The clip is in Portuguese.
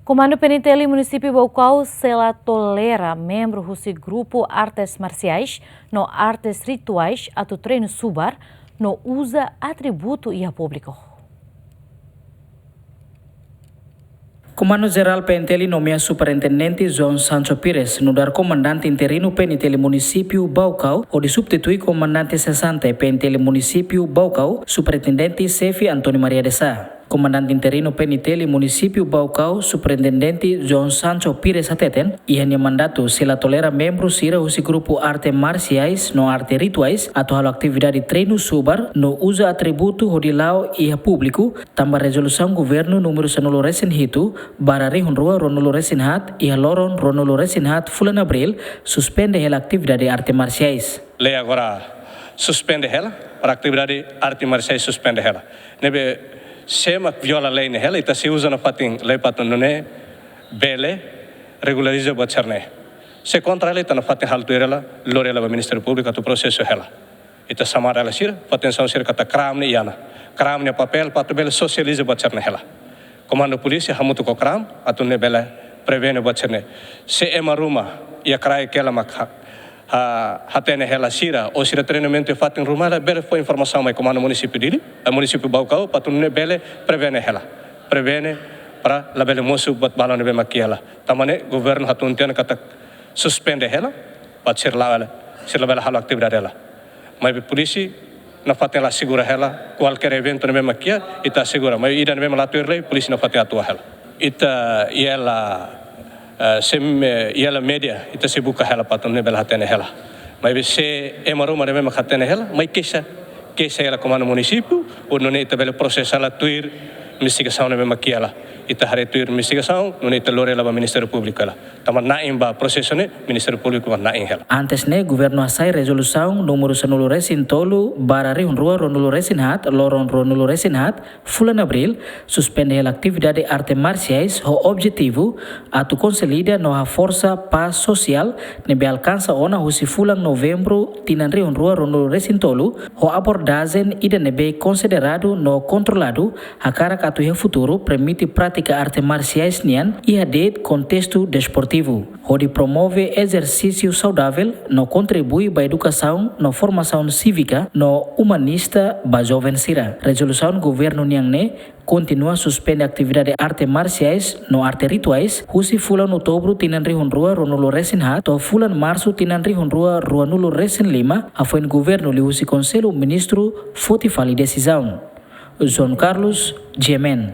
Comando Penitente Município Baucau sela tolera membro do grupo artes marciais no artes rituais atau treino subar no usa atributo e a público. Comando Geral PNTL nomea Superintendente João Sancho Pires no dar comandante interino PNTL Município Baucau ou de substituir comandante cessante PNTL Município Baucau, Superintendente Sefi Antônio Maria de Sá. Comandante interino PNTL Município Baucau, Superintendente João Sancho Pires Ateten, e hanya mandato sila tolera membros sira usi grupo arte marciais no arte rituais atau halo atividade treino subar no usa atributo hodilau e a público, tambah resolução governo número 19 recen hitu, barari honrua ronolo recen hat e a loron ronolo recen hat fulan abril, suspende hela atividade arte marciais. Lei agora suspende ela, para a atividade arte marciais suspende ela. Nebe sema viola lei nela, ita se usa na patin lei patunune bele regulariza bacharne. Se contra ela ita na patin haltuirela lorela ba Ministério Público atu processo ela. Ita samara ela sir, atenção sir kata kramne iana. Kramne papel patu bele socializa bacharne ela. Comando polícia hamutu ko kram atu ne bele prevene bacharne. Se emaruma ia krai kela mak hatene hela sira ou sira treinamento e fato em rumara bele foi informação mai comando município dele a município Baucau patune bele prevene hela prevene para la bele mosu bat balon be makiela tamane governo hatun tiana kata suspende hela pat sir la bele halo atividade ela mai polisi na faten la segura hela qualquer evento be makia ita segura mai ida be malatuir polisi na faten atua hela ita ela iela media ita se buka hela patone bela hatene hela mas se emaruma mesmo hatene hela mas que ela comando município ou não ita bela processar la tuir investigação mesmo aqui ela ita hare tuir investigação não ita lore la Ministério Público ela tama naim ba processo ne Ministério Público naim hela antes ne governo asai resolução número 19 recin tolu barari honrua ronolo recin hat loron ronolo recin hat fulan abril suspende hela atividade arte marciais ho objetivo atu consolida no a força paz social nebe alcança ona husi fulan novembro tinanri honrua ronolo recin tolu ho abordagem ida nebe considerado no controlado hakara atu he futuro permite prática arte marciais nian e hadet contexto desportivo onde promove exercício saudável no contribui para a educação no formação cívica no humanista ba jovem sira resolução governo niang ne continua suspende atividade arte marciais no arte rituais husi fulan outubro tinanri honrua ronolo recin hat to fulan março tinanri honrua ruanulo recin lima afoin governo li husi conselho ministro foti fali decisão João Carlos Gemen